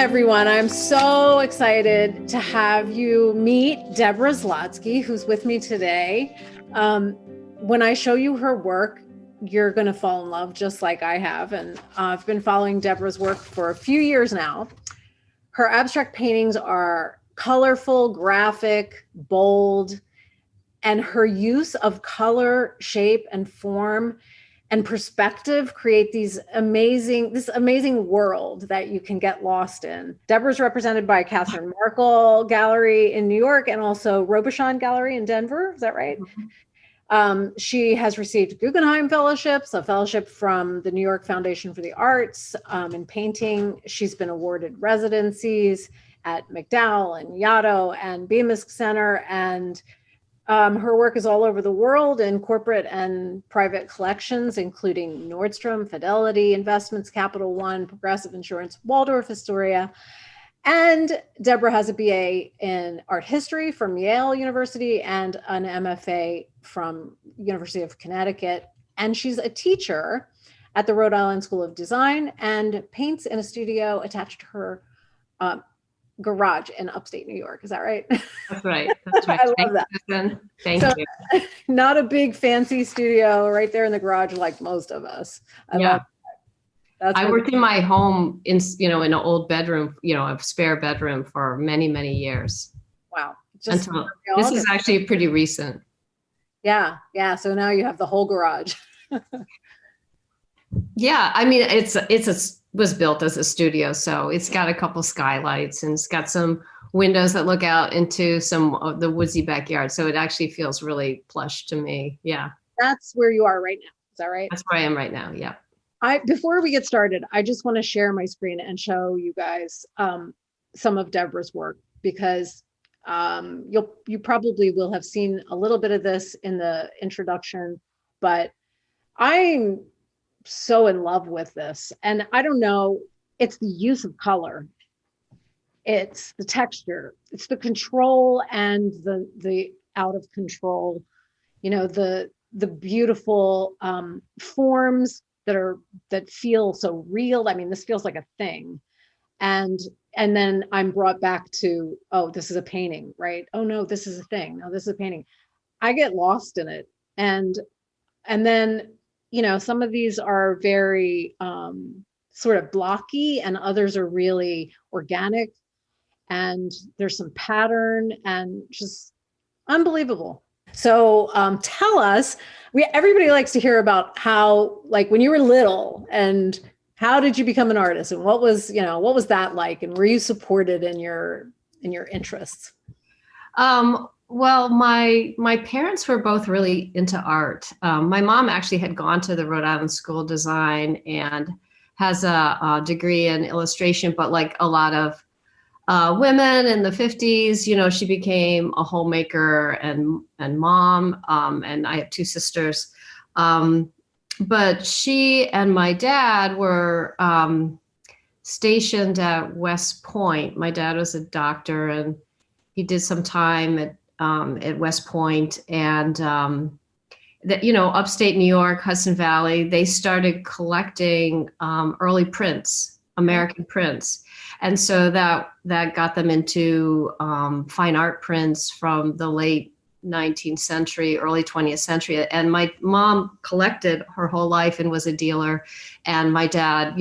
everyone. I'm so excited to have you meet Deborah Zlotsky, who's with me today. When I show you her work, you're going to fall in love just like I have. And I've been following Deborah's work for a few years now. Her abstract paintings are colorful, graphic, bold, and her use of color, shape, and form and perspective create this amazing world that you can get lost in. Deborah's represented by Catherine Markle Gallery in New York and also Robuchon Gallery in Denver. Is that right? Mm-hmm. She has received Guggenheim fellowships, a fellowship from the New York Foundation for the Arts in painting. She's been awarded residencies at MacDowell and Yaddo and Bemis Center, and her work is all over the world in corporate and private collections, including Nordstrom, Fidelity Investments, Capital One, Progressive Insurance, Waldorf Astoria. And Deborah has a BA in art history from Yale University and an MFA from University of Connecticut. And she's a teacher at the Rhode Island School of Design and paints in a studio attached to her garage in upstate New York. Is that right? That's right. That's right. I love that. Thank you. Not a big fancy studio right there in the garage like most of us. I worked in my home in an old bedroom, a spare bedroom for many, many years. Wow. This is actually pretty recent. Yeah. Yeah. So now you have the whole garage. Yeah. I mean, was built as a studio. So it's got a couple skylights and it's got some windows that look out into some of the woodsy backyard. So it actually feels really plush to me. Yeah. That's where you are right now. Is that right? That's where I am right now. Yeah. Before we get started, I just want to share my screen and show you guys some of Deborah's work, because you probably will have seen a little bit of this in the introduction, but I'm so in love with this. And I don't know, it's the use of color. It's the texture, it's the control and the out of control, the beautiful forms that feel so real. I mean, this feels like a thing. And then I'm brought back to, oh, this is a painting, right? Oh no, this is a thing. No, this is a painting. I get lost in it. And then, some of these are very sort of blocky and others are really organic. And there's some pattern and just unbelievable. So tell us, everybody likes to hear about how, like when you were little, and how did you become an artist, and what was that like, and were you supported in your interests? Well, my parents were both really into art. My mom actually had gone to the Rhode Island School of Design and has a degree in illustration, but like a lot of women in the 50s, she became a homemaker and mom, and I have two sisters. But she and my dad were stationed at West Point. My dad was a doctor and he did some time at West Point, and upstate New York, Hudson Valley, they started collecting early prints, American prints. And so that got them into fine art prints from the late 19th century, early 20th century. And my mom collected her whole life and was a dealer. And my dad,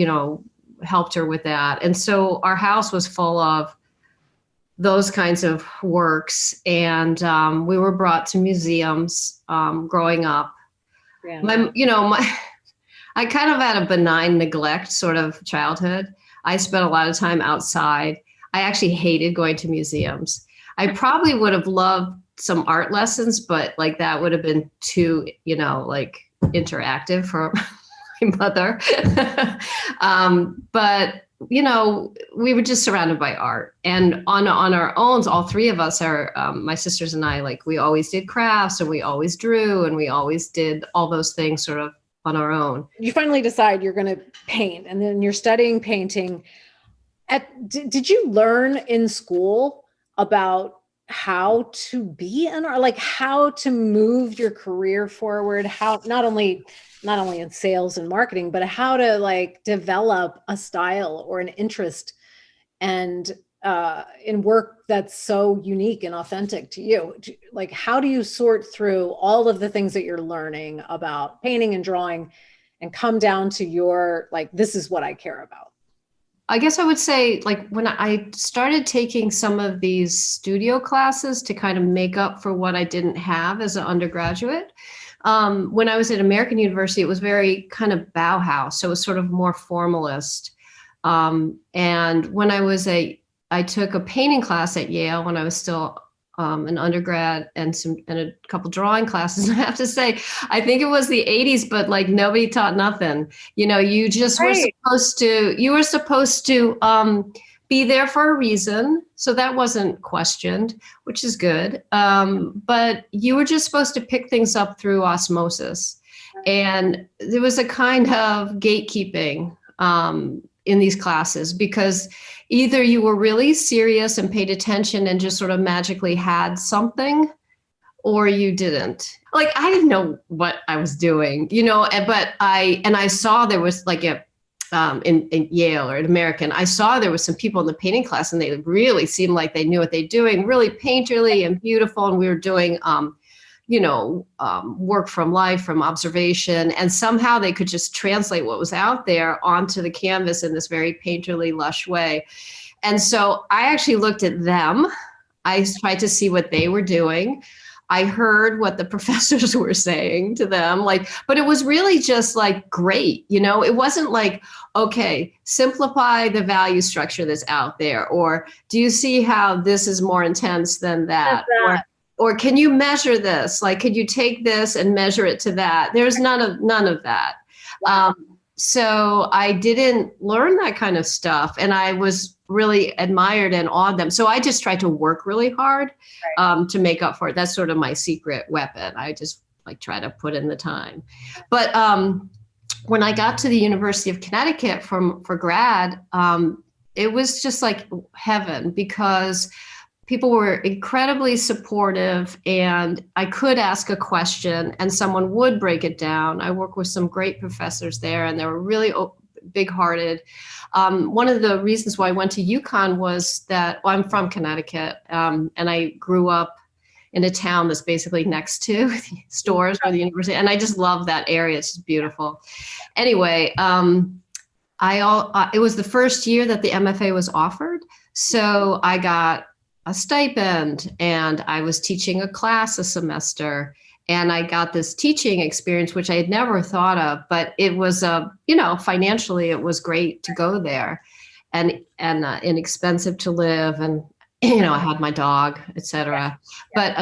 helped her with that. And so our house was full of those kinds of works. And we were brought to museums growing up. Yeah. I kind of had a benign neglect sort of childhood. I spent a lot of time outside. I actually hated going to museums. I probably would have loved some art lessons, but like that would have been too, interactive for my mother. But, we were just surrounded by art. And on our own, all three of us are, my sisters and I, we always did crafts and we always drew and we always did all those things sort of on our own. You finally decide you're going to paint, and then you're studying painting. Did you learn in school about how to be an art, like how to move your career forward, how not only in sales and marketing, but how to develop a style or an interest and in work that's so unique and authentic to you. Like, how do you sort through all of the things that you're learning about painting and drawing and come down to your, like, this is what I care about? I guess I would say, like, when I started taking some of these studio classes to kind of make up for what I didn't have as an undergraduate, when I was at American University, it was very kind of Bauhaus. So it was sort of more formalist. And when I took a painting class at Yale when I was still an undergrad, and a couple drawing classes. I have to say, I think it was the 80s, but like nobody taught nothing. You know, you just were supposed to be there for a reason. So that wasn't questioned, which is good. But you were just supposed to pick things up through osmosis. And there was a kind of gatekeeping in these classes, because either you were really serious and paid attention and just sort of magically had something, or you didn't. Like, I didn't know what I was doing, you know, but I saw there was like in Yale or at American, I saw there was some people in the painting class and they really seemed like they knew what they're doing, really painterly and beautiful. And we were doing, work from life, from observation, and somehow they could just translate what was out there onto the canvas in this very painterly, lush way. And so I actually looked at them. I tried to see what they were doing. I heard what the professors were saying to them, but it was really just like, great. You know, it wasn't like, okay, simplify the value structure that's out there, or do you see how this is more intense than that? Or can you measure this? Like, could you take this and measure it to that? There's none of that. Wow. So I didn't learn that kind of stuff, and I was really admired and awed them. So I just tried to work really hard to make up for it. That's sort of my secret weapon. I just try to put in the time. But when I got to the University of Connecticut for grad, it was just like heaven, because people were incredibly supportive, and I could ask a question and someone would break it down. I worked with some great professors there, and they were really big-hearted. One of the reasons why I went to UConn was that I'm from Connecticut, and I grew up in a town that's basically next to the stores or the university, and I just love that area. It's just beautiful. Anyway, it was the first year that the MFA was offered, so I got a stipend, and I was teaching a class a semester, and I got this teaching experience, which I had never thought of, but it was, financially it was great to go there, and inexpensive to live. And, I had my dog, et cetera. But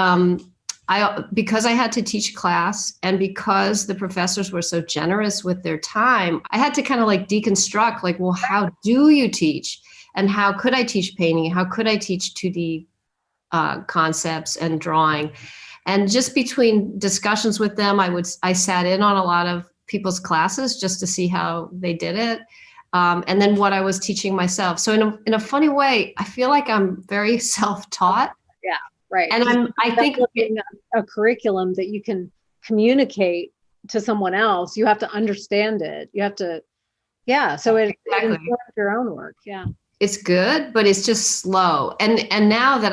because I had to teach class, and because the professors were so generous with their time, I had to kind of deconstruct, well, how do you teach? And how could I teach painting? How could I teach 2D concepts and drawing? And just between discussions with them, I sat in on a lot of people's classes just to see how they did it, and then what I was teaching myself. So in a funny way, I feel like I'm very self-taught. Yeah, right. And I think a curriculum that you can communicate to someone else, you have to understand it. You have to, so it informs your own work. Yeah. It's good, but it's just slow. And now that,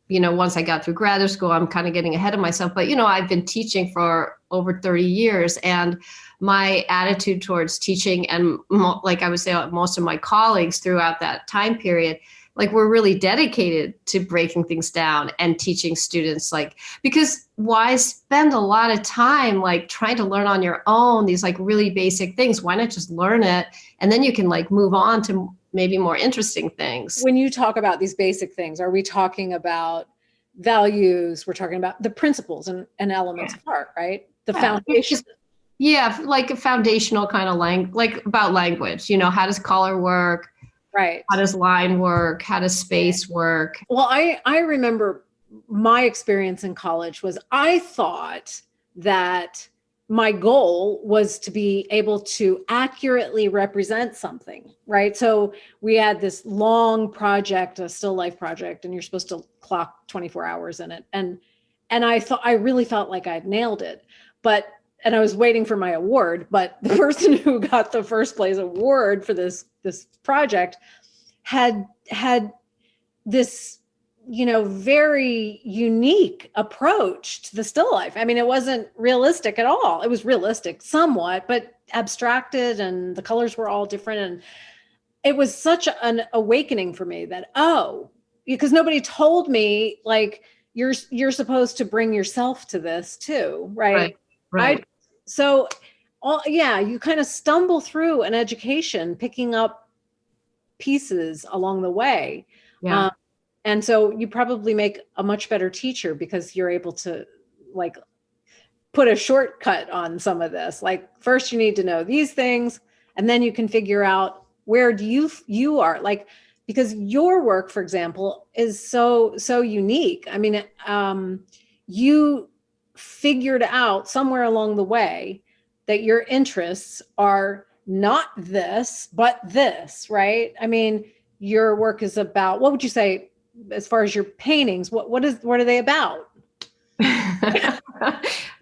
once I got through graduate school, I'm kind of getting ahead of myself, but, I've been teaching for over 30 years, and my attitude towards teaching, and I would say most of my colleagues throughout that time period, we're really dedicated to breaking things down and teaching students, because why spend a lot of time trying to learn on your own these really basic things? Why not just learn it, and then you can move on to maybe more interesting things. When you talk about these basic things, are we talking about values? We're talking about the principles and elements of art, right? The foundation. Yeah, a foundational kind of about language. How does color work? Right. How does line work? How does space work? Well, I remember my experience in college was, I thought that my goal was to be able to accurately represent something, right? So we had this long project, a still life project, and you're supposed to clock 24 hours in it. And I really felt like I'd nailed it, and I was waiting for my award, but the person who got the first place award for this project had this, very unique approach to the still life. I mean, it wasn't realistic at all. It was realistic somewhat, but abstracted, and the colors were all different. And it was such an awakening for me that, because nobody told me, like, you're supposed to bring yourself to this too, right? Right. So you kind of stumble through an education, picking up pieces along the way. Yeah. And so you probably make a much better teacher because you're able to, like, put a shortcut on some of this. Like, first you need to know these things, and then you can figure out where you are, like, because your work, for example, is so unique. I mean, you figured out somewhere along the way that your interests are not this, but this, right? I mean, your work is about, what would you say, as far as your paintings, what are they about?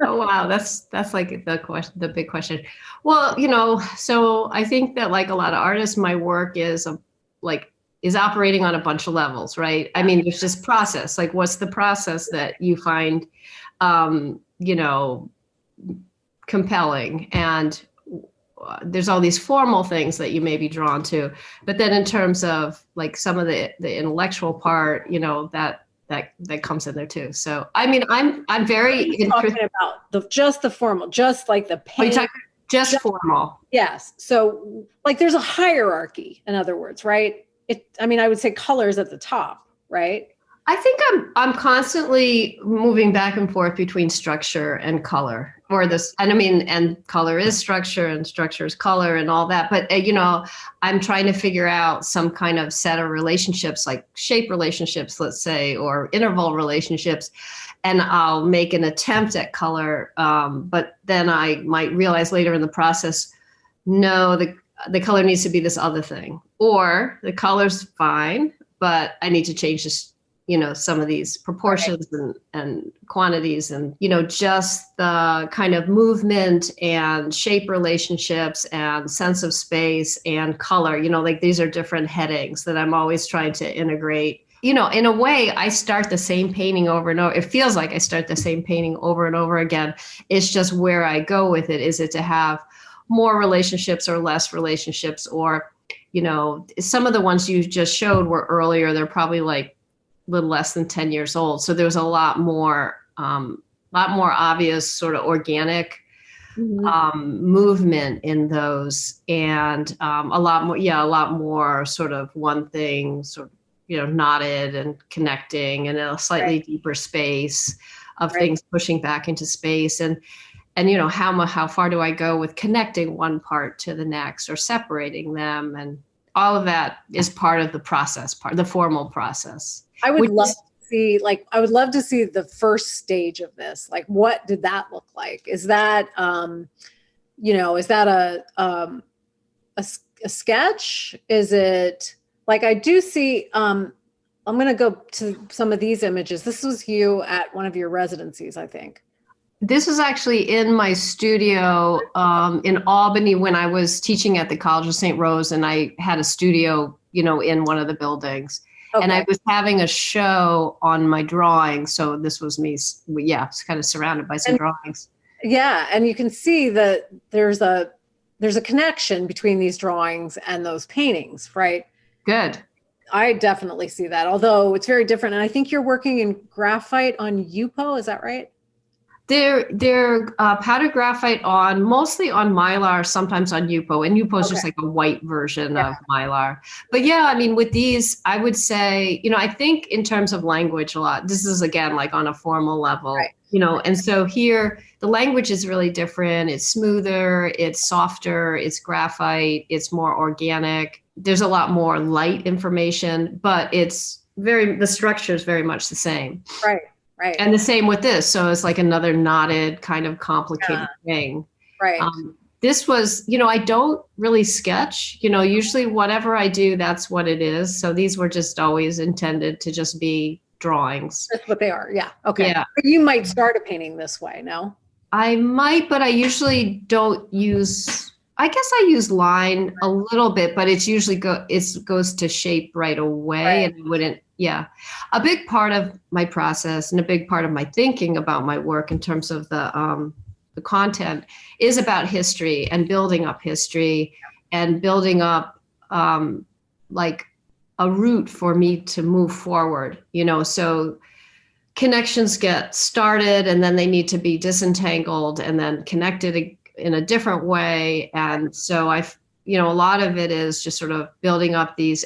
Oh, wow. That's like the big question. Well, so I think that, like a lot of artists, my work is operating on a bunch of levels, right? I mean, there's this process, like, what's the process that you find, compelling, and there's all these formal things that you may be drawn to, but then in terms of, like, some of the intellectual part, that comes in there too. So, I mean, I'm very talking about just the formal, just like the paint, just formal. Yes. So, like, there's a hierarchy, in other words, right? I would say colors at the top, right? I think I'm constantly moving back and forth between structure and color, and color is structure and structure is color and all that. But, I'm trying to figure out some kind of set of relationships, like shape relationships, let's say, or interval relationships. And I'll make an attempt at color. But then I might realize later in the process, no, the color needs to be this other thing, or the color's fine, but I need to change this, some of these proportions and quantities, and, just the kind of movement and shape relationships and sense of space and color, like, these are different headings that I'm always trying to integrate. In a way, I start the same painting over and over. It feels like I start the same painting over and over again. It's just where I go with it. Is it to have more relationships or less relationships? Or, some of the ones you just showed were earlier. They're probably like little less than 10 years old. So there's a lot more obvious sort of organic movement in those, and a lot more sort of one thing, sort of, knotted and connecting, and a slightly deeper space of things pushing back into space. And how far do I go with connecting one part to the next or separating them? And all of that is part of the process, the formal process. I would love to see the first stage of this. Like, what did that look like? Is that, is that a sketch? Is it, like, I do see, I'm going to go to some of these images. This was you at one of your residencies, I think. This is actually in my studio in Albany when I was teaching at the College of St. Rose, and I had a studio, in one of the buildings. Okay. And I was having a show on my drawings. So this was me, it's kind of surrounded by some drawings. Yeah, and you can see that there's a connection between these drawings and those paintings, right? Good. I definitely see that, although it's very different. And I think you're working in graphite on Yupo, is that right? They're powdered graphite mostly on Mylar, sometimes on Yupo, and Yupo is just like a white version of Mylar. But with these, I would say, I think in terms of language a lot, this is again, like on a formal level, and so here the language is really different. It's smoother, it's softer, it's graphite, it's more organic. There's a lot more light information, but the structure is very much the same. Right. Right. And the same with this. So it's like another knotted kind of complicated thing. Right. This was, I don't really sketch, usually whatever I do, that's what it is. So these were just always intended to just be drawings. That's what they are. Yeah. Okay. Yeah. But you might start a painting this way, no? I might, but I usually don't use, I guess I use line a little bit, but it's usually it goes to shape right away, Right. and I wouldn't. Yeah, a big part of my process and a big part of my thinking about my work in terms of the content is about history and building up history and building up like a route for me to move forward. So connections get started and then they need to be disentangled and then connected in a different way. And so a lot of it is just sort of building up these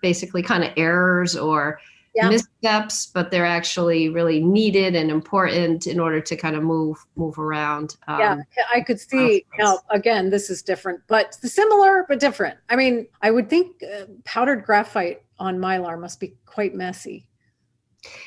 basically kind of errors or missteps, but they're actually really needed and important in order to kind of move around. I could see now, again, this is different, but similar, but different. I mean, I would think powdered graphite on Mylar must be quite messy.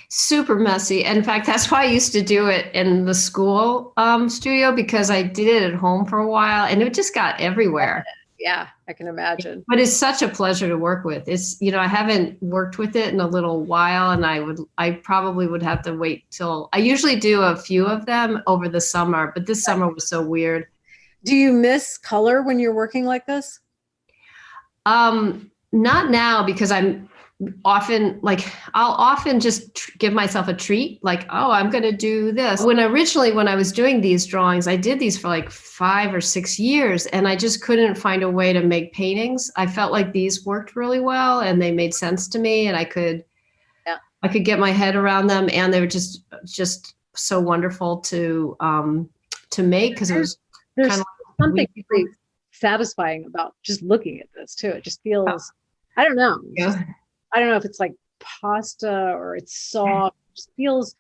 Super messy. In fact, that's why I used to do it in the school studio, because I did it at home for a while and it just got everywhere. Yeah, I can imagine. But it's such a pleasure to work with. It's, I haven't worked with it in a little while, and I probably would have to wait till, I usually do a few of them over the summer, but this summer was so weird. Do you miss color when you're working like this? Not now, because I'll often just give myself a treat, like, oh, I'm going to do this. When I was doing these drawings, I did these for like 5 or 6 years, and I just couldn't find a way to make paintings. I felt like these worked really well and they made sense to me, and I could get my head around them, and they were just so wonderful to make, because it was there's kind of something really satisfying about just looking at this too. It just feels, I don't know. I don't know if it's like pasta or it's soft. It just feels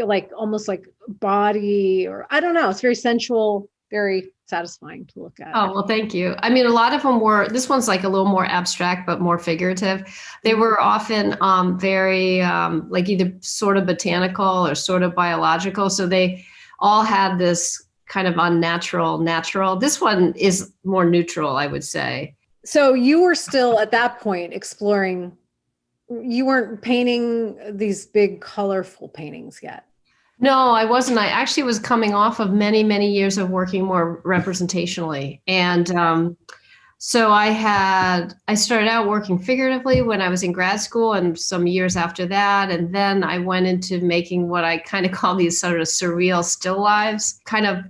like almost like body, or I don't know. It's very sensual, very satisfying to look at. Oh, well, thank you. I mean, a lot of them this one's like a little more abstract, but more figurative. They were often very like either sort of botanical or sort of biological. So they all had this kind of unnatural, natural. This one is more neutral, I would say. So you were still at that point exploring, you weren't painting these big colorful paintings yet. No, I wasn't. I actually was coming off of many, many years of working more representationally. And so I started out working figuratively when I was in grad school and some years after that. And then I went into making what I kind of call these sort of surreal still lives, kind of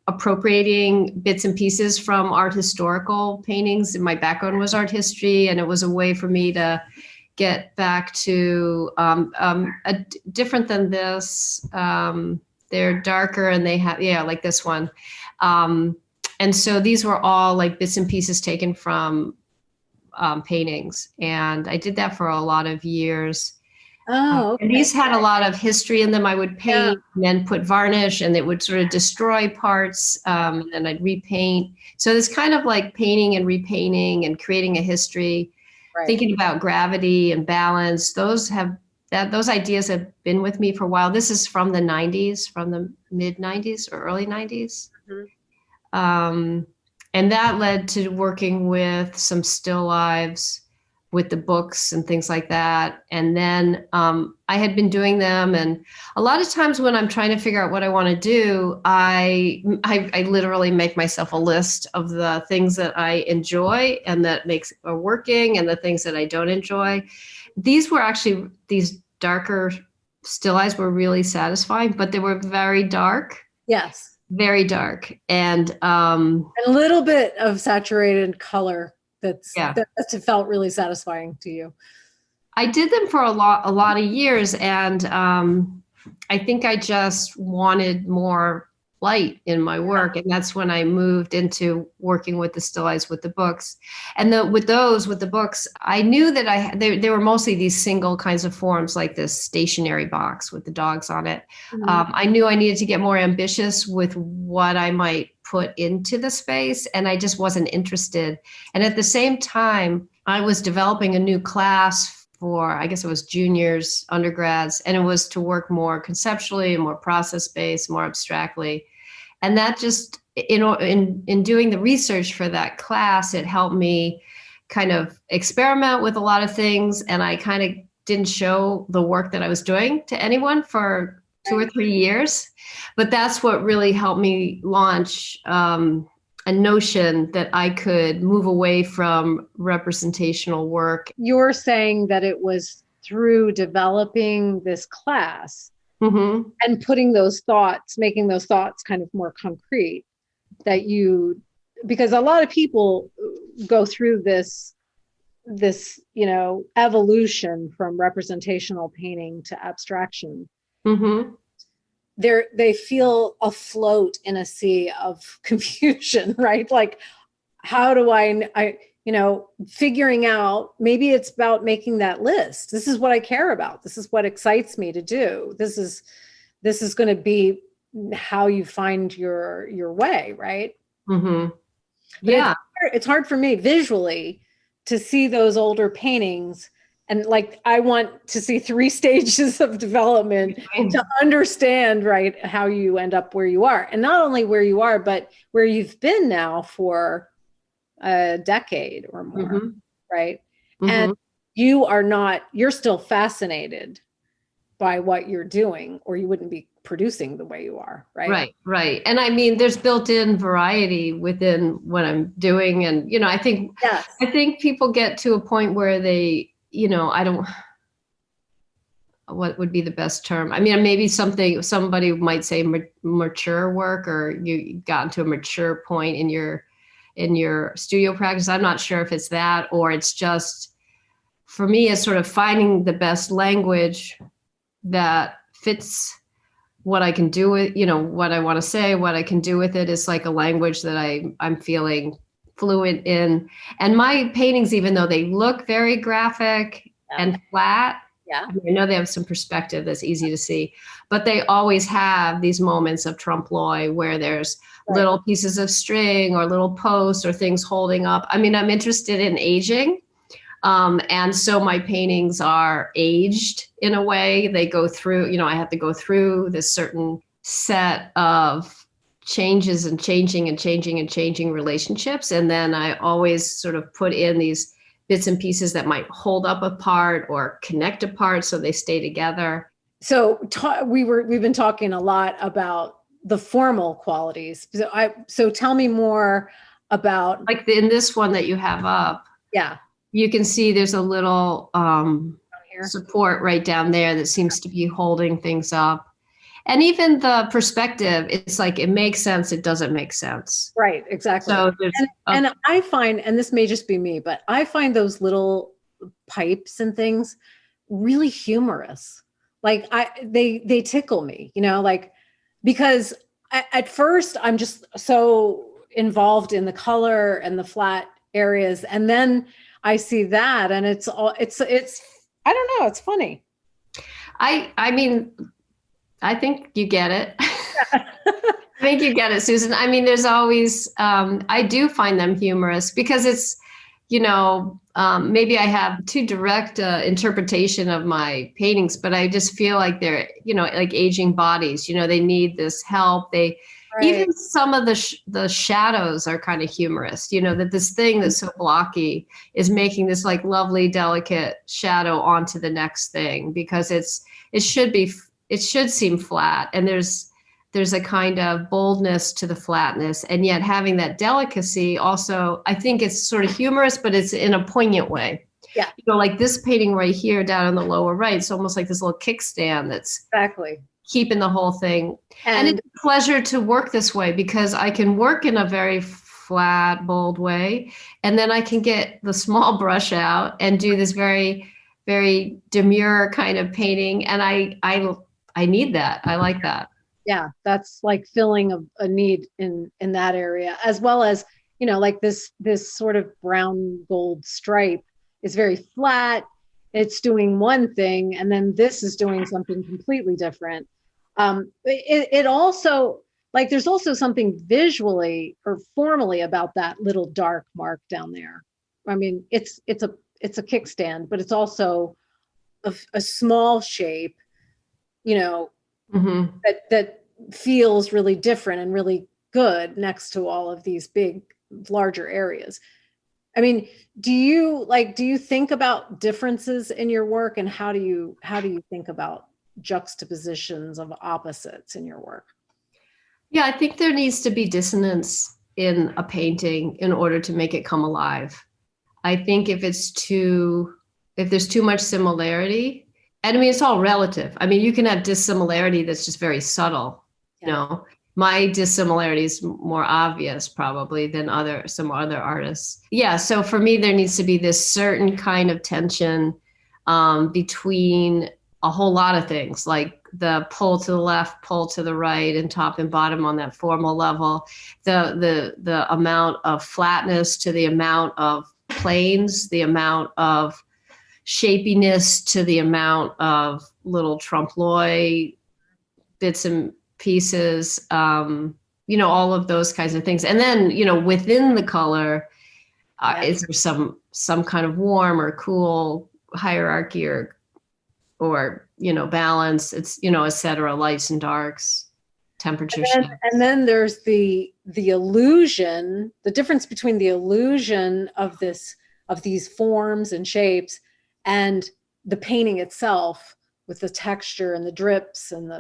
appropriating bits and pieces from art historical paintings. My background was art history, and it was a way for me to get back to different than this. They're darker, and they have, like this one. And so these were all like bits and pieces taken from paintings. And I did that for a lot of years. Oh, okay. And these had a lot of history in them. I would paint and then put varnish, and it would sort of destroy parts, and then I'd repaint. So it's kind of like painting and repainting and creating a history, thinking about gravity and balance. Those ideas have been with me for a while. This is from the 90s, from the mid 90s or early 90s. Mm-hmm. And that led to working with some still lives with the books and things like that. And then I had been doing them. And a lot of times when I'm trying to figure out what I want to do, I literally make myself a list of the things that I enjoy and that are working, and the things that I don't enjoy. These darker still eyes were really satisfying, but they were very dark. Yes. Very dark. And a little bit of saturated color. That felt really satisfying to you. I did them for a lot of years, and I think I just wanted more light in my work, and that's when I moved into working with the still eyes with the books. And with the books, I knew that they were mostly these single kinds of forms, like this stationary box with the dogs on it. Mm-hmm. I knew I needed to get more ambitious with what I might put into the space, and I just wasn't interested. And at the same time, I was developing a new class for, I guess it was juniors, undergrads, and it was to work more conceptually, more process-based, more abstractly. And that just, in doing the research for that class, it helped me kind of experiment with a lot of things, and I kind of didn't show the work that I was doing to anyone for 2 or 3 years. But that's what really helped me launch a notion that I could move away from representational work. You're saying that it was through developing this class Mm-hmm. and putting those thoughts, making those thoughts kind of more concrete, that you, because a lot of people go through this, evolution from representational painting to abstraction. Mm-hmm. They feel afloat in a sea of confusion, right? Like, how do I figuring out, maybe it's about making that list. This is what I care about. This is what excites me to do. This is going to be how you find your way, right? Mm-hmm. But Yeah. it's hard for me visually to see those older paintings, and like I want to see 3 stages of development to understand, right, how you end up where you are, and not only where you are, but where you've been now for a decade or more, Mm-hmm. right? Mm-hmm. And you're still fascinated by what you're doing, or you wouldn't be producing the way you are, right? Right, right. And I mean, there's built-in variety within what I'm doing. And, Yes. I think people get to a point where they, what would be the best term? I mean, maybe somebody might say mature work, or you got to a mature point in your studio practice. I'm not sure if it's that, or it's just, for me, it's sort of finding the best language that fits what I can do with, what I want to say, what I can do with it. Is like a language that I'm feeling fluent in. And my paintings, even though they look very graphic and flat, Yeah. I know they have some perspective that's easy to see, but they always have these moments of trompe-l'oeil where there's little pieces of string or little posts or things holding up. I mean, I'm interested in aging. And so my paintings are aged in a way. They go through, I have to go through this certain set of changes and changing relationships. And then I always sort of put in these bits and pieces that might hold up a part or connect a part so they stay together. So we've been talking a lot about the formal qualities. So tell me more about, like in this one that you have up. Yeah. You can see there's a little support right down there that seems to be holding things up. And even the perspective, it's like, it makes sense, it doesn't make sense. Right, exactly. So and I find, and this may just be me, but I find those little pipes and things really humorous. Like they tickle me, like, because at first I'm just so involved in the color and the flat areas, and then I see that, and it's I don't know, it's funny. I mean, I think you get it. I think you get it, Susan. I mean, there's always, I do find them humorous because it's, maybe I have too direct interpretation of my paintings, but I just feel like they're, like aging bodies, they need this help. Even some of the shadows are kind of humorous, that this thing that's so blocky is making this like lovely, delicate shadow onto the next thing, because it should seem flat. And there's a kind of boldness to the flatness, and yet having that delicacy also, I think it's sort of humorous, but it's in a poignant way. Yeah. Like this painting right here down in the lower right, it's almost like this little kickstand that's exactly keeping the whole thing. And it's a pleasure to work this way, because I can work in a very flat, bold way, and then I can get the small brush out and do this very, very demure kind of painting. And I need that. I like that. Yeah, that's like filling a need in that area, as well as, like this sort of brown gold stripe is very flat. It's doing one thing, and then this is doing something completely different. It also, like, there's also something visually or formally about that little dark mark down there. I mean, it's a kickstand, but it's also a small shape, Mm-hmm. that feels really different and really good next to all of these big, larger areas. I mean, do you think about differences in your work, and how do you think about juxtapositions of opposites in your work? Yeah, I think there needs to be dissonance in a painting in order to make it come alive. I think if there's too much similarity, and I mean, it's all relative. I mean, you can have dissimilarity that's just very subtle. Yeah. You know, my dissimilarity is more obvious probably than some other artists. Yeah. So for me, there needs to be this certain kind of tension between a whole lot of things, like the pull to the left, pull to the right, and top and bottom on that formal level, the amount of flatness to the amount of planes, the amount of shapiness to the amount of little trompe l'oeil bits and pieces, all of those kinds of things. And then, within the color, is there some kind of warm or cool hierarchy or balance? It's, et cetera, lights and darks, temperature shifts. And then there's the illusion, the difference between the illusion of these forms and shapes and the painting itself with the texture and the drips and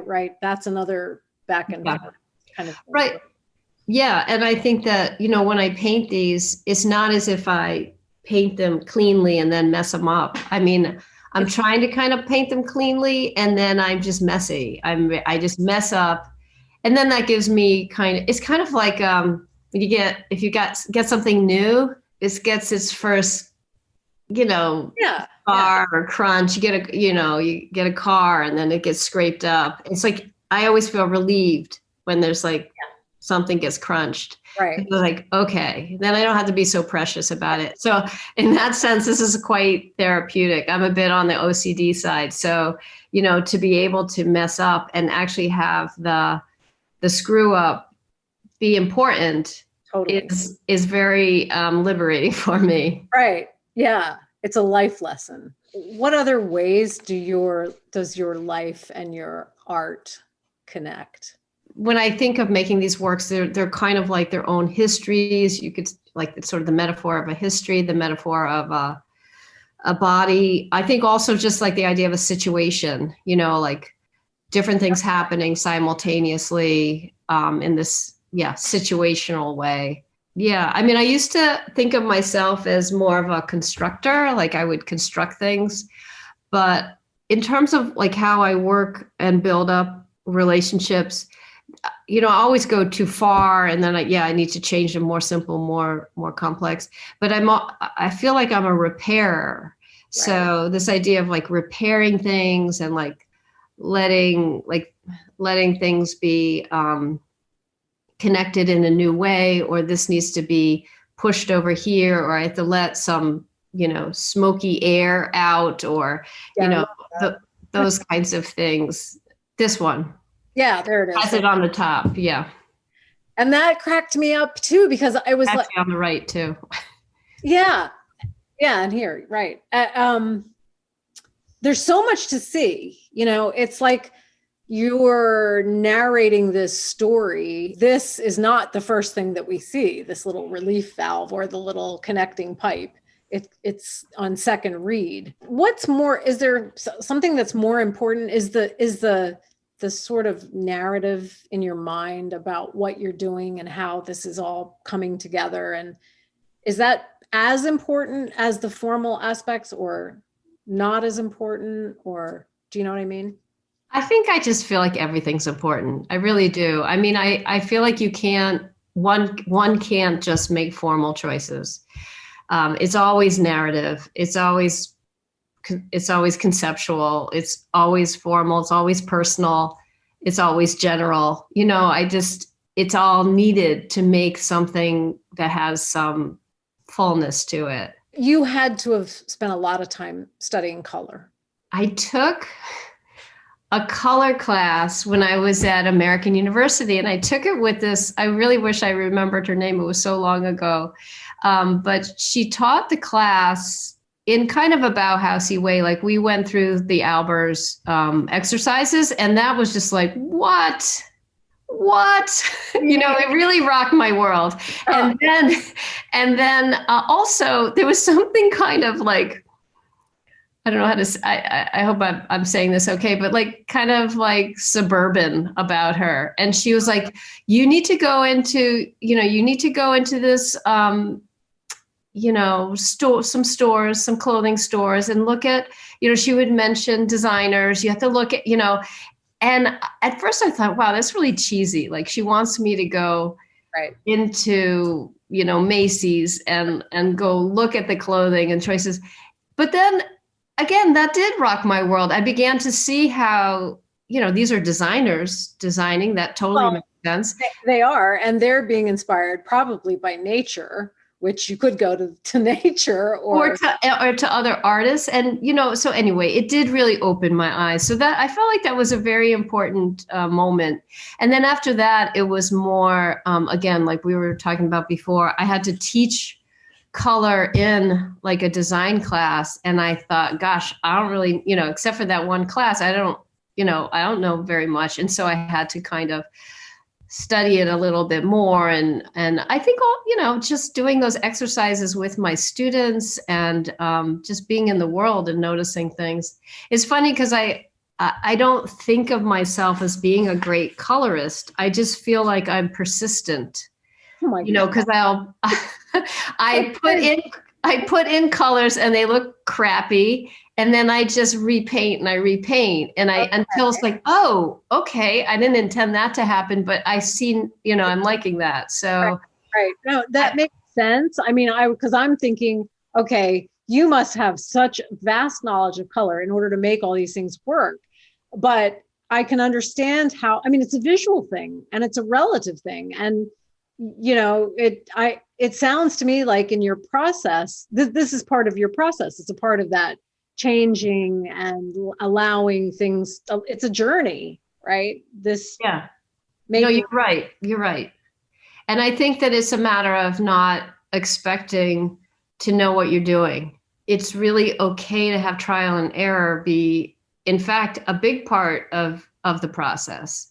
right. That's another back and forth kind of thing. Right. Yeah. And I think that, when I paint these, it's not as if I paint them cleanly and then mess them up. I mean, I'm trying to kind of paint them cleanly, and then I'm just messy. I just mess up. And then that gives me it's kind of like when if you get something new, it gets its first, car or crunch. You get a car and then it gets scraped up. It's like, I always feel relieved when there's something gets crunched. Right. It's like, okay, then I don't have to be so precious about it. So in that sense, this is quite therapeutic. I'm a bit on the OCD side. So, to be able to mess up and actually have the screw up be important is very liberating for me. Right. Yeah. It's a life lesson. What other ways does your life and your art connect? When I think of making these works, they're kind of like their own histories. You could it's sort of the metaphor of a history, the metaphor of a body. I think also just like the idea of a situation, like different things happening simultaneously in this, situational way. Yeah. I mean, I used to think of myself as more of a constructor, like I would construct things. But in terms of like how I work and build up relationships, I always go too far, and then I need to change them more simple, more complex. But I feel like I'm a repairer. Right. So this idea of like repairing things and like letting things be connected in a new way, or this needs to be pushed over here, or I have to let some smoky air out, or those kinds of things. This one. Yeah, there it is. Has it on the top, yeah. And that cracked me up too, because I was actually on the right too. Yeah, and here, right. There's so much to see. It's like you're narrating this story. This is not the first thing that we see, this little relief valve or the little connecting pipe. It's on second read. What's more, is there something that's more important? Is the sort of narrative in your mind about what you're doing and how this is all coming together? And is that as important as the formal aspects, or not as important? Or do you know what I mean? I think I just feel like everything's important. I really do. I mean, I feel like one can't just make formal choices. It's always narrative. It's always conceptual. It's always formal. It's always personal. It's always general. It's all needed to make something that has some fullness to it. You had to have spent a lot of time studying color. I took a color class when I was at American University, and I took it with this, I really wish I remembered her name. It was so long ago. But she taught the class in kind of a Bauhausy way. Like we went through the Albers exercises, and that was just like, what? It really rocked my world. And then also there was something kind of like I don't know how to, I hope I'm saying this okay, but like kind of like suburban about her. And she was like, you need to go into, you need to go into this, some stores, some clothing stores and look at, she would mention designers. You have to look at, and at first I thought, wow, that's really cheesy. Like she wants me to go Right. into, Macy's and go look at the clothing and choices. But then again, that did rock my world. I began to see how, these are designers designing. That totally Well, makes sense. they are, and they're being inspired probably by nature, which you could go to nature Or to other artists. And, so anyway, it did really open my eyes. So that I felt like that was a very important moment. And then after that, it was more, again, like we were talking about before, I had to teach color in like a design class. And I thought, gosh, I don't really, except for that one class, I don't know very much. And so I had to kind of study it a little bit more. And I think just doing those exercises with my students and just being in the world and noticing things. It's funny because I don't think of myself as being a great colorist. I just feel like I'm persistent, because I put in colors and they look crappy. And then I just repaint and I repaint until it's like, oh, okay, I didn't intend that to happen, but I see, I'm liking that. So, right. No, that makes sense. I mean, because I'm thinking, okay, you must have such vast knowledge of color in order to make all these things work. But I can understand how, I mean, it's a visual thing and it's a relative thing. And, it sounds to me like in your process, this is part of your process. It's a part of that changing and allowing things. It's a journey, right? Yeah. No, you're right. You're right. And I think that it's a matter of not expecting to know what you're doing. It's really okay to have trial and error be, in fact, a big part of the process.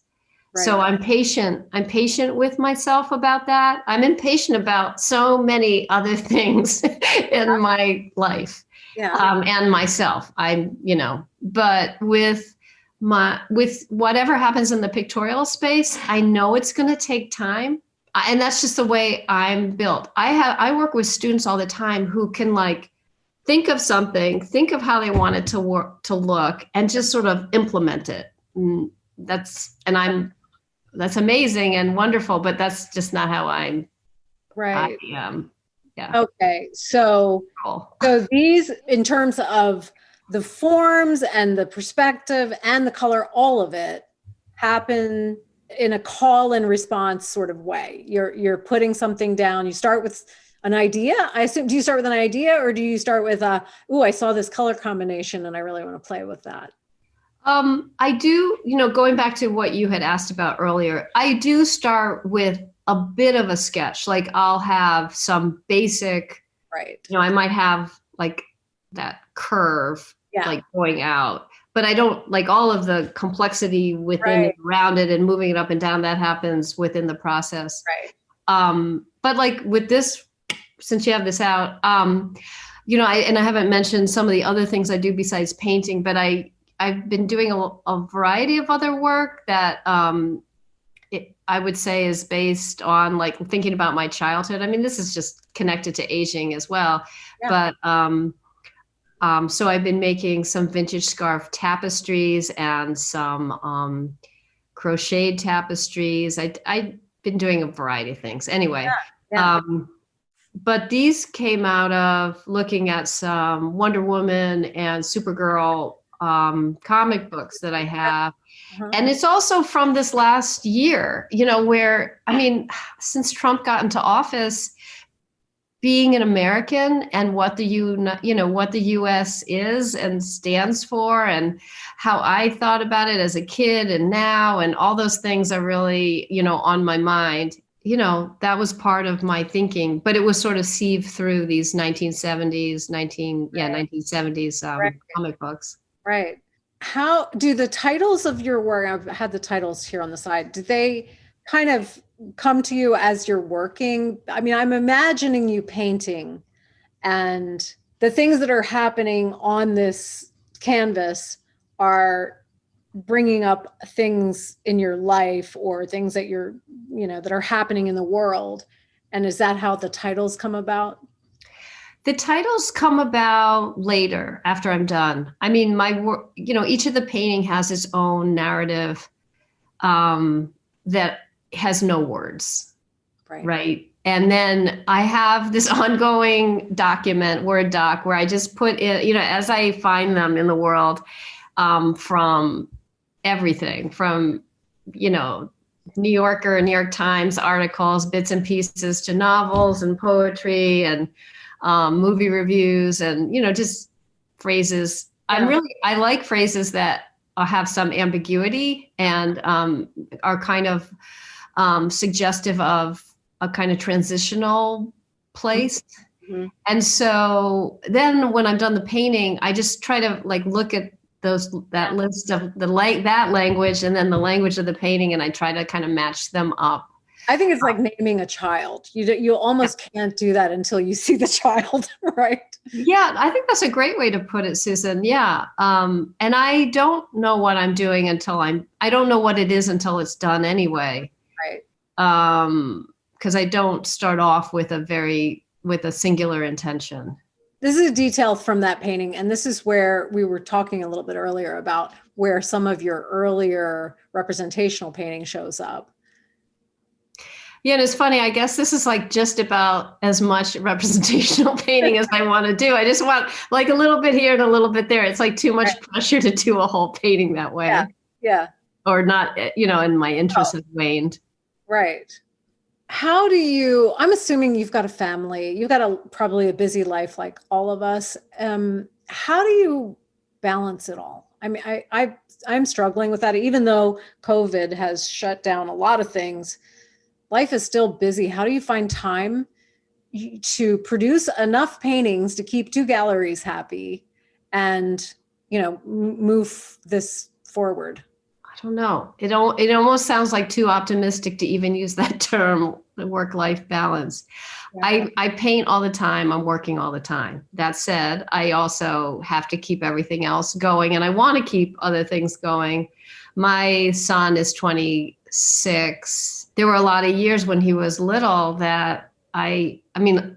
Right. So I'm patient with myself about that. I'm impatient about so many other things in my life. Yeah. And myself, but with whatever happens in the pictorial space, I know it's going to take time. And that's just the way I'm built. I work with students all the time who can like think of something, think of how they want it to look and just sort of implement it. And that's amazing and wonderful, but that's just not how I'm. Right. I am. Yeah. Okay. So these, in terms of the forms and the perspective and the color, all of it happen in a call and response sort of way. You're putting something down. You start with an idea. I assume, do you start with an idea or do you start with I saw this color combination and I really want to play with that? I do, going back to what you had asked about earlier, I do start with a bit of a sketch. Like I'll have some basic, right. I might have like that curve, like going out, but I don't like all of the complexity within it, around it and moving it up and down. That happens within the process. Right. But like with this, since you have this out, I haven't mentioned some of the other things I do besides painting, but I've been doing a variety of other work that I would say is based on like thinking about my childhood. I mean, this is just connected to aging as well. Yeah. But so I've been making some vintage scarf tapestries and some crocheted tapestries. I've been doing a variety of things. Anyway, but these came out of looking at some Wonder Woman and Supergirl comic books that I have. Uh-huh. And it's also from this last year, where, I mean, since Trump got into office, being an American and what what the US is and stands for and how I thought about it as a kid and now, and all those things are really, on my mind. That was part of my thinking, but it was sort of sieved through these 1970s comic books. Right. How do the titles of your work, I've had the titles here on the side, do they kind of come to you as you're working? I mean, I'm imagining you painting and the things that are happening on this canvas are bringing up things in your life or things that that are happening in the world. And is that how the titles come about? The titles come about later after I'm done. I mean, my work, each of the painting has its own narrative that has no words. Right. And then I have this ongoing document, Word doc, where I just put in, as I find them in the world, from everything from, New Yorker, New York Times articles, bits and pieces, to novels and poetry and movie reviews and, just phrases. Yeah. I like phrases that have some ambiguity and are kind of suggestive of a kind of transitional place. Mm-hmm. And so then when I'm done the painting, I just try to look at that list of that language and then the language of the painting, and I try to kind of match them up. I think it's like naming a child. You almost can't do that until you see the child, right? Yeah, I think that's a great way to put it, Susan. Yeah. And I don't know what I'm doing until I don't know what it is until it's done anyway. Right. Because I don't start off with a singular intention. This is a detail from that painting, and this is where we were talking a little bit earlier about where some of your earlier representational painting shows up. Yeah, and it's funny. I guess this is just about as much representational painting as I want to do. I just want a little bit here and a little bit there. It's too much pressure to do a whole painting that way. Yeah. Or not, and my interest has waned. Right. How do you, I'm assuming you've got a family, you've got probably a busy life like all of us. How do you balance it all? I mean, I'm struggling with that. Even though COVID has shut down a lot of things, life is still busy. How do you find time to produce enough paintings to keep 2 galleries happy and, move this forward? I don't know. It almost sounds too optimistic to even use that term, the work-life balance. Yeah. I paint all the time. I'm working all the time. That said, I also have to keep everything else going, and I want to keep other things going. My son is 26. There were a lot of years when he was little that I mean,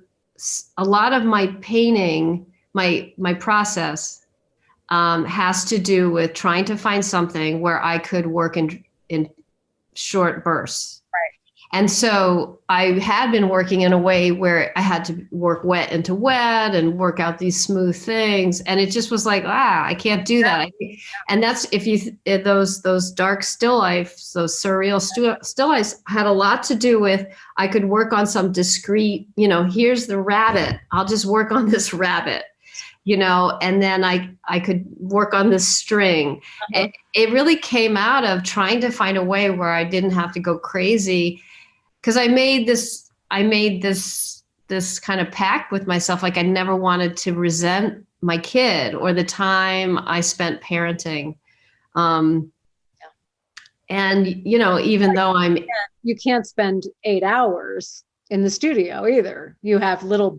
a lot of my painting, my process has to do with trying to find something where I could work in short bursts. Right. And so I had been working in a way where I had to work wet into wet and work out these smooth things. And it just was I can't do that. And that's, those dark still lifes, those surreal still lifes had a lot to do with, I could work on some discrete, here's the rabbit. I'll just work on this rabbit. And then I could work on this string. Uh-huh. It really came out of trying to find a way where I didn't have to go crazy, because I made this kind of pact with myself. I never wanted to resent my kid or the time I spent parenting. And, even though you can't spend 8 hours in the studio either. You have little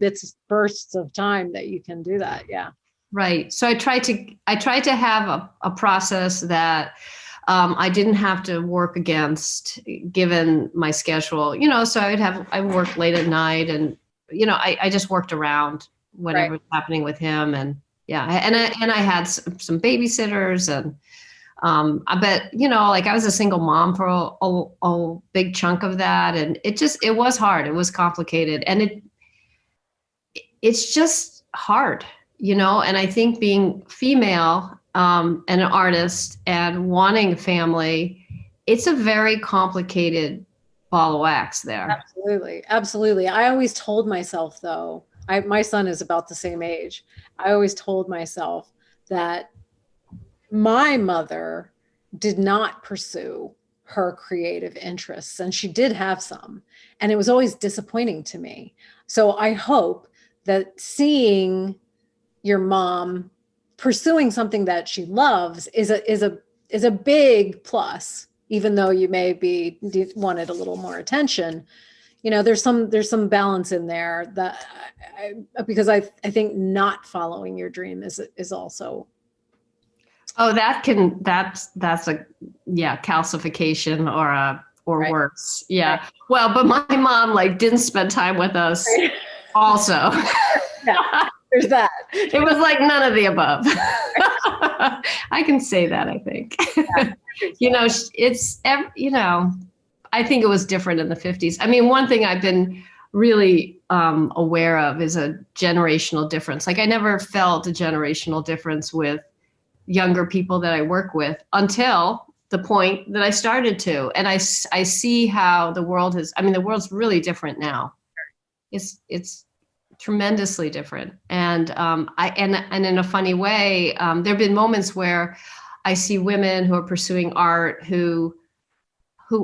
bursts of time that you can do that. Yeah. Right. So I tried to have a process that I didn't have to work against, given my schedule, so I work late at night, and, I just worked around whatever was happening with him. And I had some babysitters, and I bet, I was a single mom for a big chunk of that. And it was hard. It was complicated. And it's just hard, and I think being female and an artist and wanting a family, it's a very complicated ball of wax there. Absolutely. Absolutely. I always told myself, though, my son is about the same age. I always told myself that my mother did not pursue her creative interests, and she did have some, and it was always disappointing to me. So I hope that seeing your mom pursuing something that she loves is a big plus, even though you wanted a little more attention. there's some balance in there that because I think not following your dream is also. Oh, that's a, yeah, calcification or Right. worse. Yeah. Right. Well, but my mom like didn't spend time with us Right. also. Yeah, there's that. It was like none of the above. I can say that, I think. Yeah, You know, I think it was different in the 50s. I mean, one thing I've been really aware of is a generational difference. Like I never felt a generational difference with younger people that I work with until the point that I started to. And I see how the world the world's really different now. It's tremendously different. And and in a funny way, there have been moments where I see women who are pursuing art who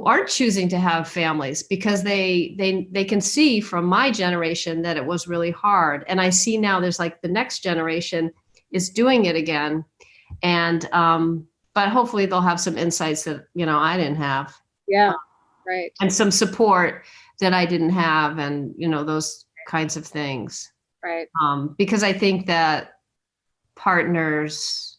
aren't choosing to have families because they can see from my generation that it was really hard. And I see now there's like the next generation is doing it again. And but hopefully they'll have some insights that I didn't have. Yeah, right. And some support that I didn't have, and those kinds of things. Right. Because I think that partners,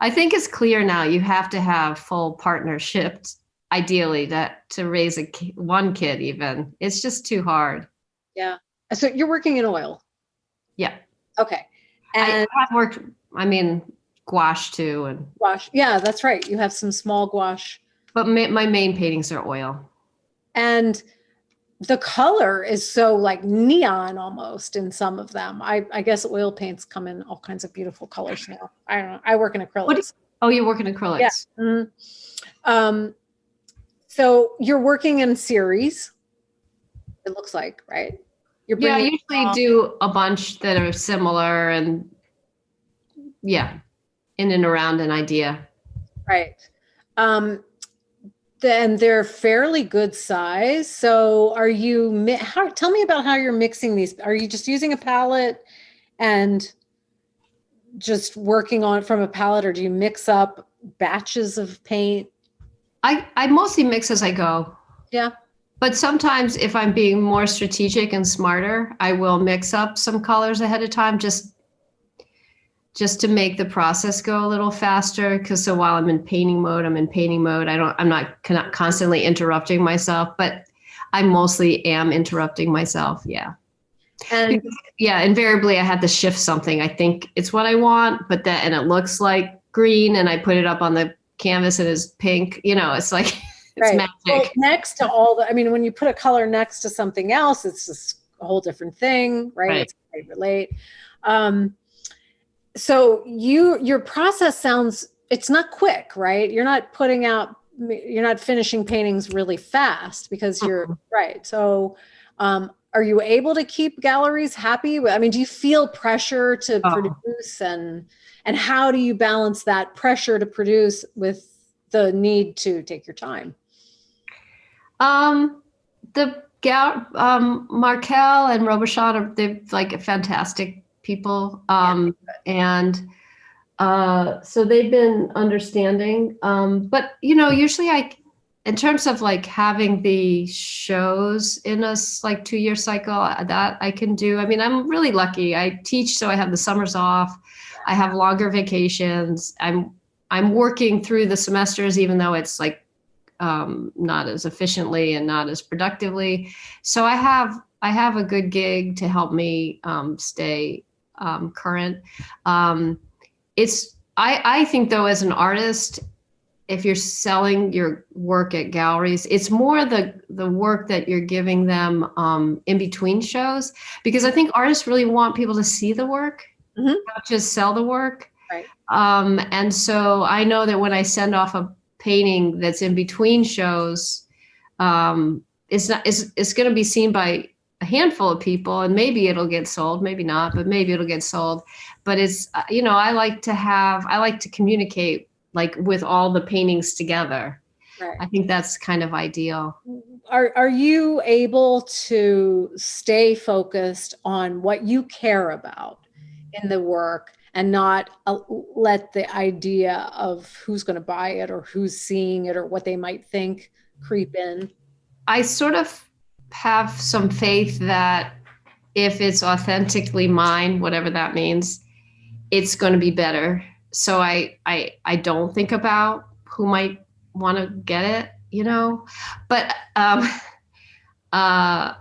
I think it's clear now you have to have full partnerships, ideally, to raise one kid even. It's just too hard. Yeah. So you're working in oil. Yeah. Okay. And I have worked, gouache too. And gouache. Yeah, that's right. You have some small gouache. But my main paintings are oil. And the color is so like neon almost in some of them. I guess oil paints come in all kinds of beautiful colors now. I don't know. I work in acrylics. You work in acrylics? Yeah. Mm-hmm. So you're working in series, it looks like, right? I usually do a bunch that are similar and in and around an idea. Right. Then they're fairly good size. So are you, tell me about how you're mixing these. Are you just using a palette and just working on it from a palette, or do you mix up batches of paint? I mostly mix as I go. Yeah. But sometimes if I'm being more strategic and smarter, I will mix up some colors ahead of time just to make the process go a little faster. So while I'm in painting mode, I'm not constantly interrupting myself, but I mostly am interrupting myself. Yeah. And invariably I had to shift something. I think it's what I want, and it looks like green, and I put it up on the canvas and it's pink. It's like, it's magic. Well, next to when you put a color next to something else, it's just a whole different thing, right? It's how you relate. So your process it's not quick, right? You're not finishing paintings really fast because you're right. So, are you able to keep galleries happy? Do you feel pressure to produce, and how do you balance that pressure to produce with the need to take your time? The Markel and Robichaud they're like fantastic people. And so they've been understanding. But usually in terms of like having the shows in a like 2-year cycle, that I can do. I'm really lucky. I teach, so I have the summers off. I have longer vacations. I'm working through the semesters, even though it's like not as efficiently and not as productively. So I have a good gig to help me stay current. I think though, as an artist, if you're selling your work at galleries, it's more the work that you're giving them in between shows, because I think artists really want people to see the work, not just sell the work. Right. And so I know that when I send off a painting that's in between shows, it's going to be seen by a handful of people, and maybe it'll get sold, maybe not, but maybe it'll get sold. But it's, I like to communicate like with all the paintings together. Right. I think that's kind of ideal. Are you able to stay focused on what you care about in the work and not let the idea of who's going to buy it or who's seeing it or what they might think creep in? I sort of have some faith that if it's authentically mine, whatever that means, it's going to be better. So I don't think about who might want to get it, you know, but uh,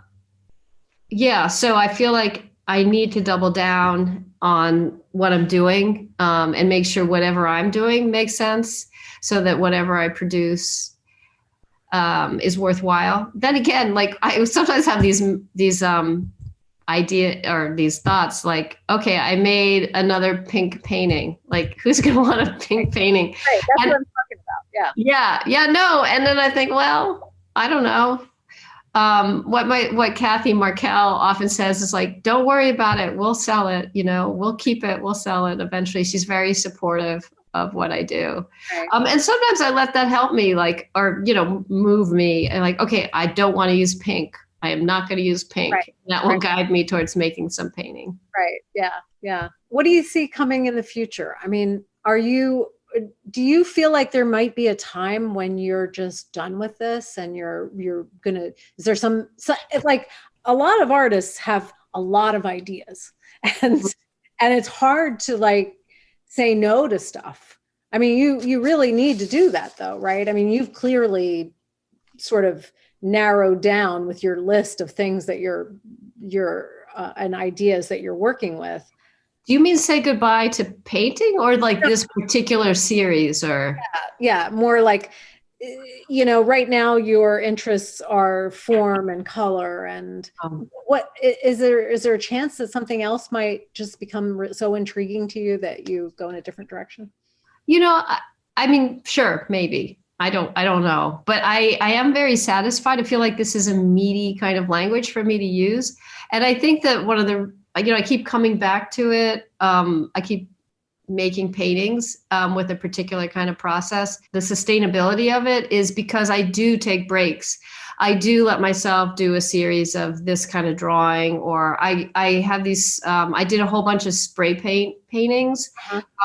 yeah. So I feel like I need to double down on what I'm doing, and make sure whatever I'm doing makes sense, so that whatever I produce is worthwhile. Then again, like I sometimes have these idea or these thoughts like, okay, I made another pink painting. Like, who's going to want a pink painting? Right, that's what I'm talking about. Yeah, no. And then I think, well, I don't know. What Kathy Markel often says is like, don't worry about it. We'll sell it. You know, we'll keep it. We'll sell it eventually. She's very supportive of what I do. Right. And sometimes I let that help me, like, or, you know, move me and like, okay, I don't want to use pink. I am not going to use pink. Right. That will guide me towards making some painting. Right. Yeah. What do you see coming in the future? I mean, do you feel like there might be a time when you're just done with this and you're gonna, is there some like a lot of artists have a lot of ideas and it's hard to like say no to stuff. I mean, you really need to do that though, right? I mean, you've clearly sort of narrowed down with your list of things that you're and ideas that you're working with. Do you mean say goodbye to painting or like this particular series or? Yeah, more like, you know, right now your interests are form and color and what is there a chance that something else might just become so intriguing to you that you go in a different direction? You know, I mean, sure, maybe. I don't know, but I am very satisfied. I feel like this is a meaty kind of language for me to use. And I think that one of the, you know, I keep coming back to it. I keep making paintings with a particular kind of process. The sustainability of it is because I do take breaks. I do let myself do a series of this kind of drawing, or I have these, I did a whole bunch of spray paint paintings.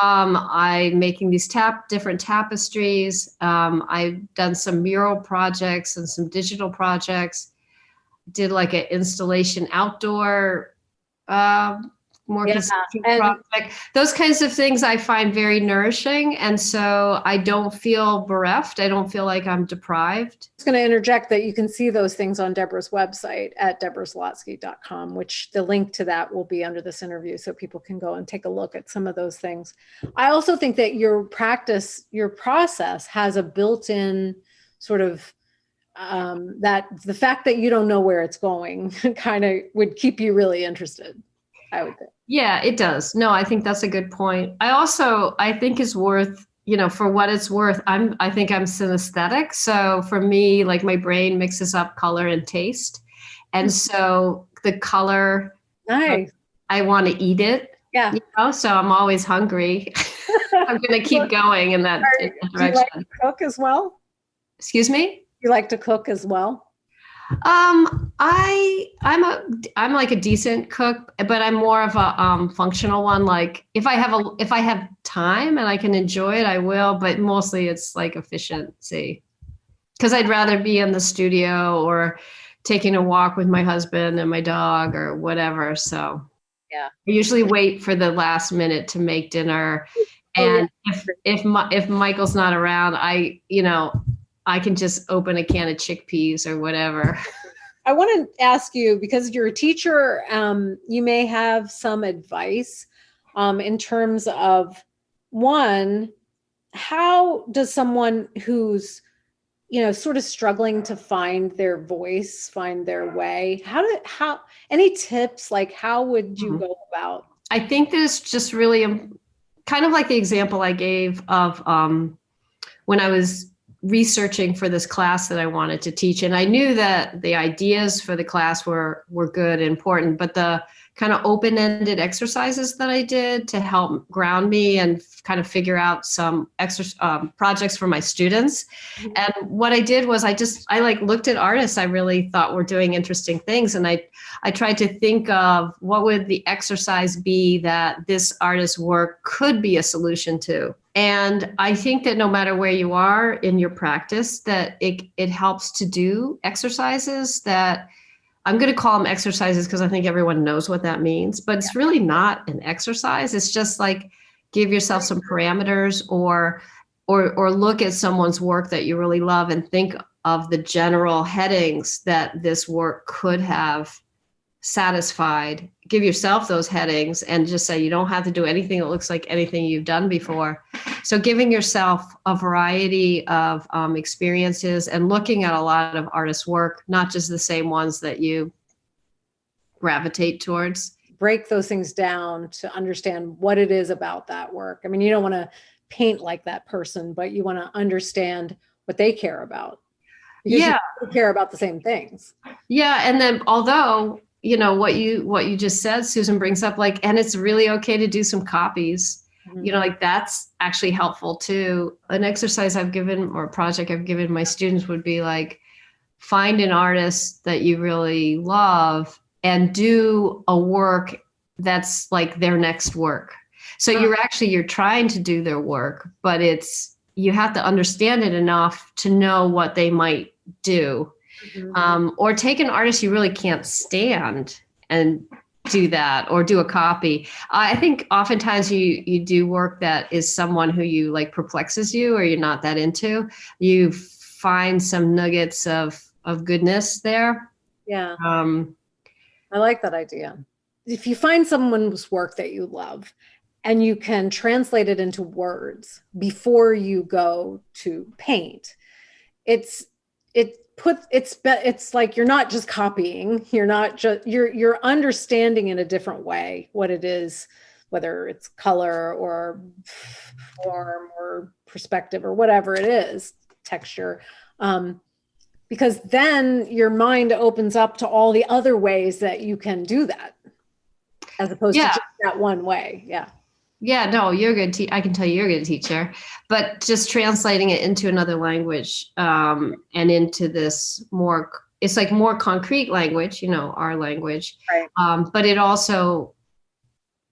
I'm making these different tapestries. I've done some mural projects and some digital projects. Did like an installation outdoor, more consistent project. Those kinds of things I find very nourishing. And so I don't feel bereft. I don't feel like I'm deprived. I was going to interject that you can see those things on Deborah's website at deborahzlotsky.com, which the link to that will be under this interview so people can go and take a look at some of those things. I also think that your process has a built-in sort of that the fact that you don't know where it's going kind of would keep you really interested, I would think. Yeah, it does. No, I think that's a good point. I think is worth, you know, for what it's worth. I think I'm synesthetic. So for me, like my brain mixes up color and taste. And so the color, nice. I want to eat it. Yeah. You know, so I'm always hungry. I'm going to keep going in that direction. Do you like to cook as well? Excuse me? You like to cook as well? I'm like a decent cook, but I'm more of a functional one. Like if I have time and I can enjoy it, I will, but mostly it's like efficiency. Because I'd rather be in the studio or taking a walk with my husband and my dog or whatever. So yeah, I usually wait for the last minute to make dinner. And if Michael's not around, I can just open a can of chickpeas or whatever. I want to ask you, because you're a teacher, you may have some advice in terms of, one, how does someone who's, you know, sort of struggling to find their voice, find their way, any tips, like how would you go about? I think there's just really kind of like the example I gave of when I was researching for this class that I wanted to teach. And I knew that the ideas for the class were good and important, but the kind of open-ended exercises that I did to help ground me and kind of figure out some projects for my students. And what I did was I like looked at artists I really thought were doing interesting things. And I tried to think of what would the exercise be that this artist's work could be a solution to. And I think that no matter where you are in your practice, that it helps to do exercises that I'm going to call them exercises because I think everyone knows what that means, but it's really not an exercise. It's just like give yourself some parameters or look at someone's work that you really love and think of the general headings that this work could have satisfied. Give yourself those headings and just say you don't have to do anything that looks like anything you've done before. So giving yourself a variety of experiences and looking at a lot of artists' work, not just the same ones that you gravitate towards. Break those things down to understand what it is about that work. I mean, you don't want to paint like that person, but you want to understand what they care about. Because you care about the same things. Yeah. And then although, what you just said, Susan brings up, like, and it's really okay to do some copies, like that's actually helpful too. An exercise I've given or a project I've given my students would be like, find an artist that you really love and do a work that's like their next work. So you're trying to do their work, but you have to understand it enough to know what they might do. Or take an artist you really can't stand and do that, or do a copy. I think oftentimes you do work that is someone who you like perplexes you or you're not that into. You find some nuggets of goodness there. Yeah. I like that idea. If you find someone's work that you love and you can translate it into words before you go to paint, it's like you're not just copying, you're understanding in a different way what it is, whether it's color or form or perspective or whatever it is, texture. Because then your mind opens up to all the other ways that you can do that, as opposed to just that one way. Yeah. Yeah, no, you're a good I can tell you're a good teacher, but just translating it into another language and into this it's like more concrete language, our language. Right. But it also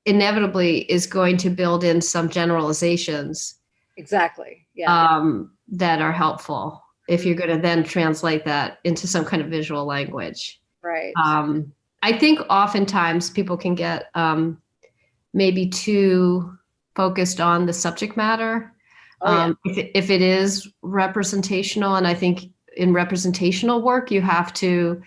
inevitably is going to build in some generalizations. Exactly. Yeah. That are helpful if you're going to then translate that into some kind of visual language. Right. I think oftentimes people can get maybe too focused on the subject matter. If it is representational, and I think in representational work, you have to,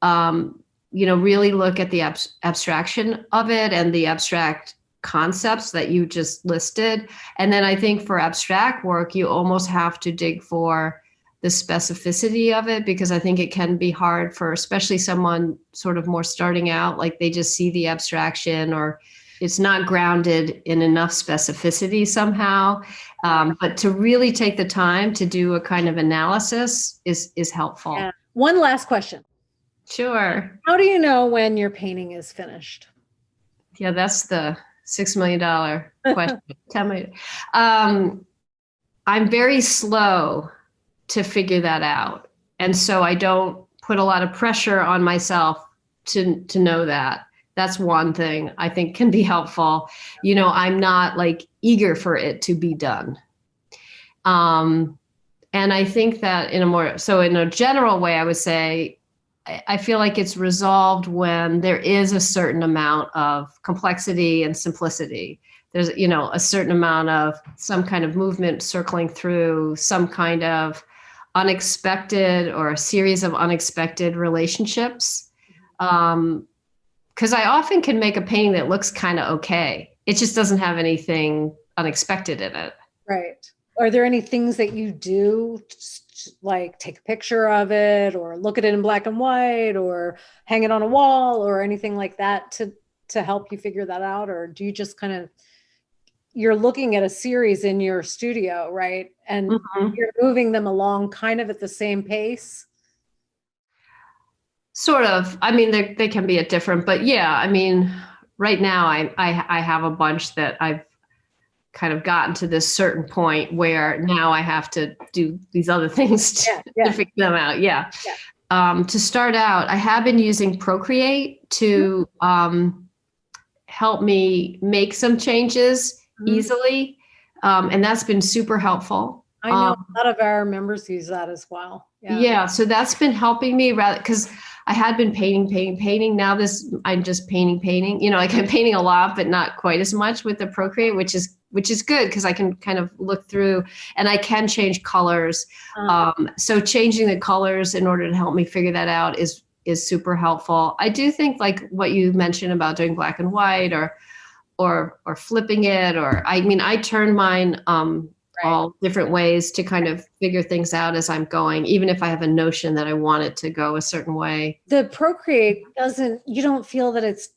really look at the abstraction of it and the abstract concepts that you just listed. And then I think for abstract work, you almost have to dig for the specificity of it, because I think it can be hard for especially someone sort of more starting out, like they just see the abstraction or it's not grounded in enough specificity somehow. But to really take the time to do a kind of analysis is helpful. Yeah. One last question. Sure. How do you know when your painting is finished? Yeah, that's the $6 million question. Tell me. I'm very slow to figure that out. And so I don't put a lot of pressure on myself to know that. That's one thing I think can be helpful. I'm not like eager for it to be done. And I think that in a general way, I would say, I feel like it's resolved when there is a certain amount of complexity and simplicity. There's, a certain amount of some kind of movement circling through some kind of unexpected or a series of unexpected relationships. Because I often can make a painting that looks kind of okay. It just doesn't have anything unexpected in it. Right. Are there any things that you do, like take a picture of it or look at it in black and white or hang it on a wall or anything like that to help you figure that out? Or do you just you're looking at a series in your studio, right? And you're moving them along kind of at the same pace? Sort of. I mean, they can be at different, but yeah, I mean, right now I have a bunch that I've kind of gotten to this certain point where now I have to do these other things to figure them out. Yeah. To start out, I have been using Procreate to help me make some changes easily. And that's been super helpful. I know a lot of our members use that as well. Yeah, so that's been helping me rather because I had been painting. Now I'm just painting. You know, like I'm painting a lot, but not quite as much with the Procreate, which is good because I can kind of look through and I can change colors. So changing the colors in order to help me figure that out is super helpful. I do think like what you mentioned about doing black and white or flipping it, or I mean, I turn mine all different ways to kind of figure things out as I'm going, even if I have a notion that I want it to go a certain way. The Procreate you don't feel that it's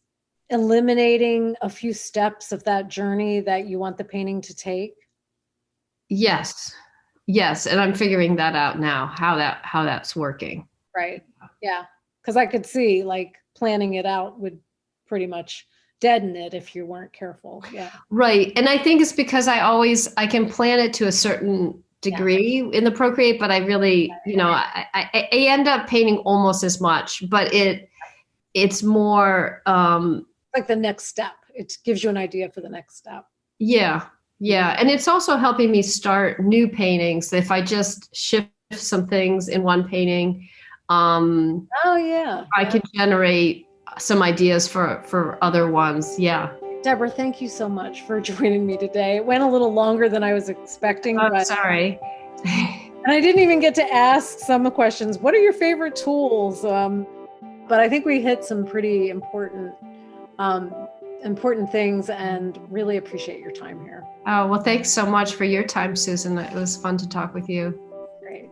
eliminating a few steps of that journey that you want the painting to take? Yes. And I'm figuring that out now, how that's working. Right. Yeah. Because I could see like planning it out would pretty much deaden it if you weren't careful. Yeah. Right. And I think it's because I can plan it to a certain degree in the Procreate, but I really, I end up painting almost as much, but it's more like the next step. It gives you an idea for the next step. Yeah. And it's also helping me start new paintings. If I just shift some things in one painting, I can generate some ideas for other ones. Yeah. Deborah, thank you so much for joining me today. It went a little longer than I was expecting. Oh, sorry. And I didn't even get to ask some questions. What are your favorite tools? But I think we hit some pretty important things, and really appreciate your time here. Oh, well, thanks so much for your time, Susan. It was fun to talk with you. Great.